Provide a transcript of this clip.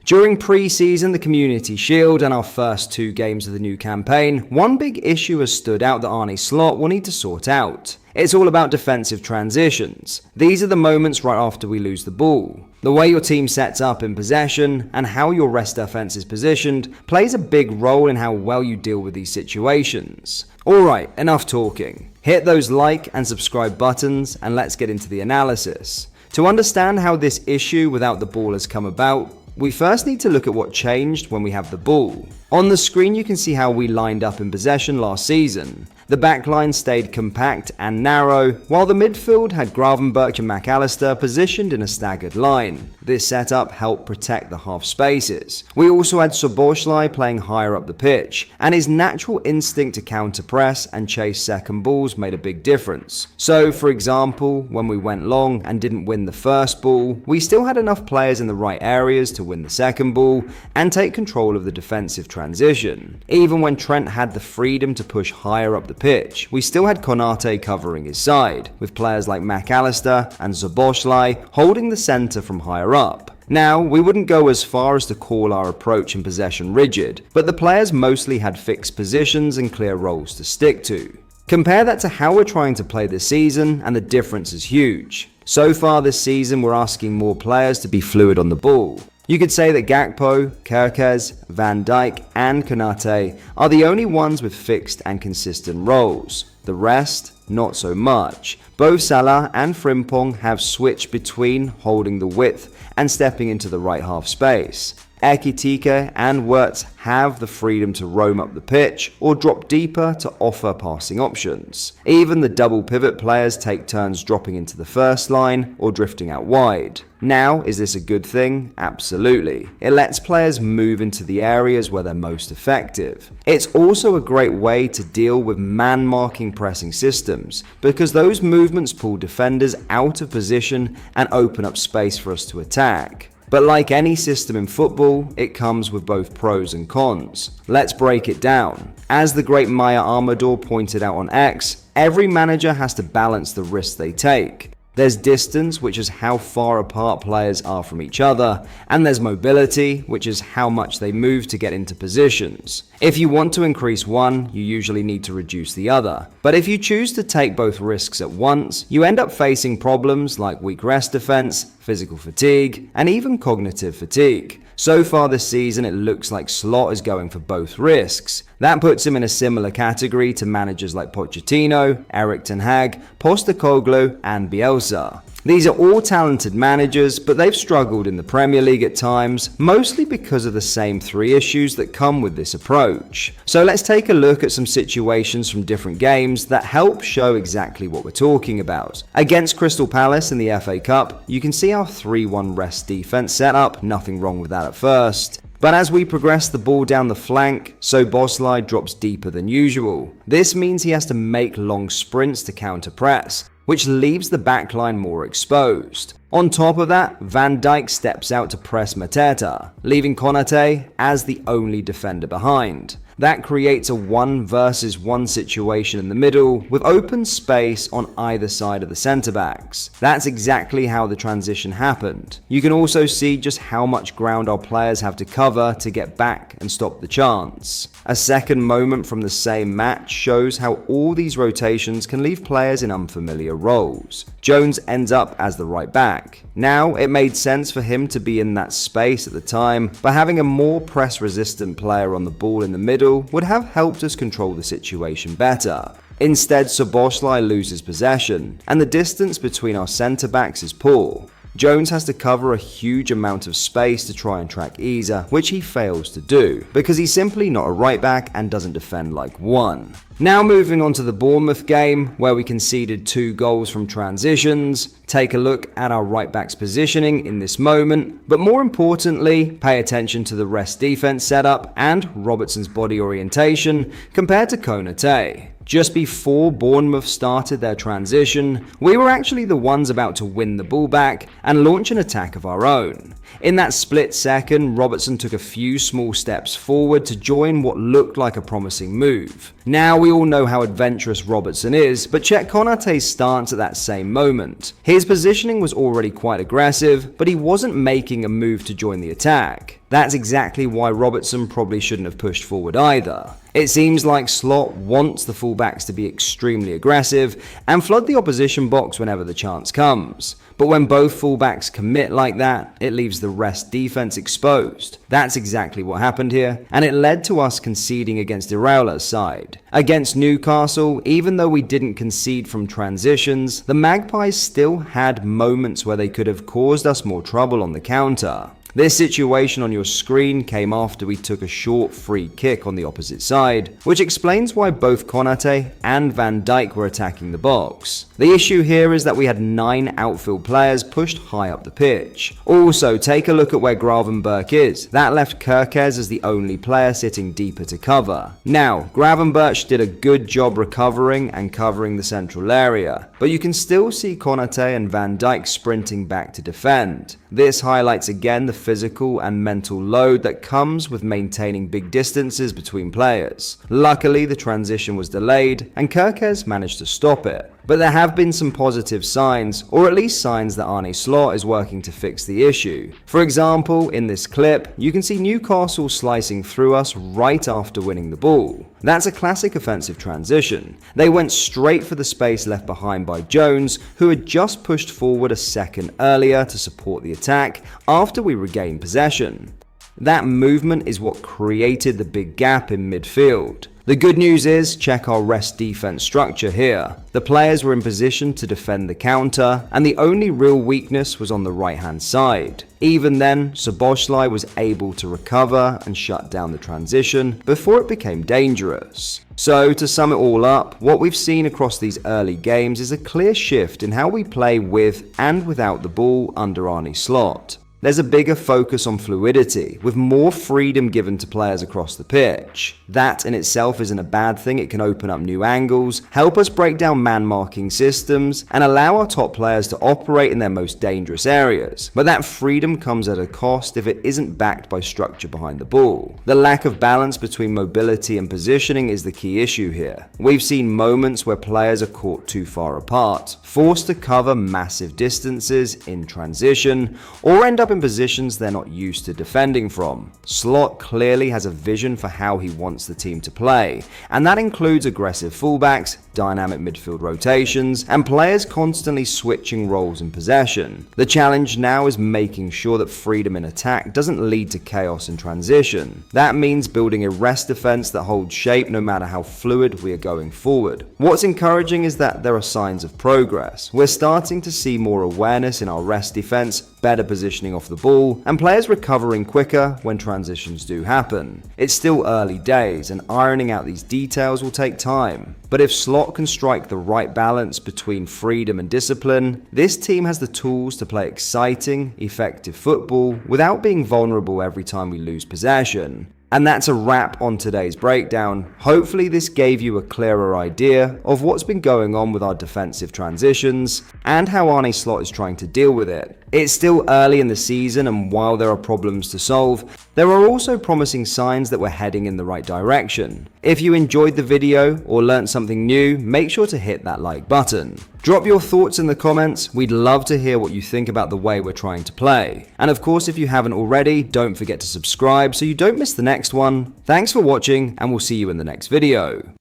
During pre-season, the Community Shield, and our first 2 games of the new campaign, one big issue has stood out that Arne Slot will need to sort out. It's all about defensive transitions. These are the moments right after we lose the ball. The way your team sets up in possession and how your rest defense is positioned plays a big role in how well you deal with these situations. Alright, enough talking. Hit those like and subscribe buttons and let's get into the analysis. To understand how this issue without the ball has come about, we first need to look at what changed when we have the ball. On the screen you can see how we lined up in possession last season. The backline stayed compact and narrow, while the midfield had Gravenberch and McAllister positioned in a staggered line. This setup helped protect the half spaces. We also had Szoboszlai playing higher up the pitch, and his natural instinct to counter press and chase second balls made a big difference. So, for example, when we went long and didn't win the first ball, we still had enough players in the right areas to win the second ball and take control of the defensive transition. Even when Trent had the freedom to push higher up the pitch, we still had Konate covering his side, with players like McAllister and Szoboszlai holding the centre from higher up. Now, we wouldn't go as far as to call our approach in possession rigid, but the players mostly had fixed positions and clear roles to stick to. Compare that to how we're trying to play this season, and the difference is huge. So far this season, we're asking more players to be fluid on the ball. You could say that Gakpo, Kerkez, Van Dijk and Konate are the only ones with fixed and consistent roles. The rest, not so much. Both Salah and Frimpong have switched between holding the width and stepping into the right half space. Ekitike and Wirtz have the freedom to roam up the pitch or drop deeper to offer passing options. Even the double pivot players take turns dropping into the first line or drifting out wide. Now, is this a good thing? Absolutely. It lets players move into the areas where they're most effective. It's also a great way to deal with man-marking pressing systems, because those movements pull defenders out of position and open up space for us to attack. But like any system in football, it comes with both pros and cons. Let's break it down. As the great Maya Amador pointed out on X, every manager has to balance the risks they take. There's distance, which is how far apart players are from each other, and there's mobility, which is how much they move to get into positions. If you want to increase one, you usually need to reduce the other. But if you choose to take both risks at once, you end up facing problems like weak rest defense, physical fatigue, and even cognitive fatigue. So far this season, it looks like Slot is going for both risks. That puts him in a similar category to managers like Pochettino, Erik ten Hag, Postecoglou, and Bielsa. These are all talented managers, but they've struggled in the Premier League at times, mostly because of the same 3 issues that come with this approach. So let's take a look at some situations from different games that help show exactly what we're talking about. Against Crystal Palace in the FA Cup, you can see our 3-1 rest defense setup, nothing wrong with that at first. But as we progress the ball down the flank, Szoboszlai drops deeper than usual. This means he has to make long sprints to counter press, which leaves the backline more exposed. On top of that, Van Dijk steps out to press Mateta, leaving Konate as the only defender behind. That creates a 1 versus 1 situation in the middle, with open space on either side of the centre-backs. That's exactly how the transition happened. You can also see just how much ground our players have to cover to get back and stop the chance. A second moment from the same match shows how all these rotations can leave players in unfamiliar roles. Jones ends up as the right back. Now, it made sense for him to be in that space at the time, but having a more press-resistant player on the ball in the middle would have helped us control the situation better. Instead, Szoboszlai loses possession, and the distance between our centre-backs is poor. Jones has to cover a huge amount of space to try and track Isa, which he fails to do, because he's simply not a right back and doesn't defend like one. Now moving on to the Bournemouth game, where we conceded 2 goals from transitions. Take a look at our right back's positioning in this moment, but more importantly, pay attention to the rest defense setup and Robertson's body orientation compared to Konate. Just before Bournemouth started their transition, we were actually the ones about to win the ball back and launch an attack of our own. In that split second, Robertson took a few small steps forward to join what looked like a promising move. Now we all know how adventurous Robertson is, but check Konate's stance at that same moment. His positioning was already quite aggressive, but he wasn't making a move to join the attack. That's exactly why Robertson probably shouldn't have pushed forward either. It seems like Slot wants the fullbacks to be extremely aggressive and flood the opposition box whenever the chance comes. But when both fullbacks commit like that, it leaves the rest defense exposed. That's exactly what happened here, and it led to us conceding against Iraola's side. Against Newcastle, even though we didn't concede from transitions, the Magpies still had moments where they could have caused us more trouble on the counter. This situation on your screen came after we took a short free kick on the opposite side, which explains why both Konate and Van Dijk were attacking the box. The issue here is that we had 9 outfield players pushed high up the pitch. Also, take a look at where Gravenberch is. That left Kerkez as the only player sitting deeper to cover. Now, Gravenberch did a good job recovering and covering the central area, but you can still see Konate and Van Dijk sprinting back to defend. This highlights again the physical and mental load that comes with maintaining big distances between players. Luckily, the transition was delayed and Kerkez managed to stop it. But there have been some positive signs, or at least signs that Arne Slot is working to fix the issue. For example, in this clip, you can see Newcastle slicing through us right after winning the ball. That's a classic offensive transition. They went straight for the space left behind by Jones, who had just pushed forward a second earlier to support the attack after we regained possession. That movement is what created the big gap in midfield. The good news is, check our rest defense structure here. The players were in position to defend the counter, and the only real weakness was on the right hand side. Even then, Szoboszlai was able to recover and shut down the transition before it became dangerous. So, to sum it all up, what we've seen across these early games is a clear shift in how we play with and without the ball under Arne Slot. There's a bigger focus on fluidity, with more freedom given to players across the pitch. That in itself isn't a bad thing. It can open up new angles, help us break down man-marking systems, and allow our top players to operate in their most dangerous areas. But that freedom comes at a cost if it isn't backed by structure behind the ball. The lack of balance between mobility and positioning is the key issue here. We've seen moments where players are caught too far apart, forced to cover massive distances in transition, or end up in positions they're not used to defending from. Slot clearly has a vision for how he wants the team to play, and that includes aggressive fullbacks, dynamic midfield rotations, and players constantly switching roles in possession. The challenge now is making sure that freedom in attack doesn't lead to chaos in transition. That means building a rest defense that holds shape no matter how fluid we are going forward. What's encouraging is that there are signs of progress. We're starting to see more awareness in our rest defense, better positioning off the ball, and players recovering quicker when transitions do happen. It's still early days, and ironing out these details will take time. But if Slot can strike the right balance between freedom and discipline, this team has the tools to play exciting, effective football without being vulnerable every time we lose possession. And that's a wrap on today's breakdown. Hopefully this gave you a clearer idea of what's been going on with our defensive transitions and how Arne Slot is trying to deal with it. It's still early in the season, and while there are problems to solve, there are also promising signs that we're heading in the right direction. If you enjoyed the video or learned something new, make sure to hit that like button. Drop your thoughts in the comments. We'd love to hear what you think about the way we're trying to play. And of course, if you haven't already, don't forget to subscribe so you don't miss the next one. Thanks for watching, and we'll see you in the next video.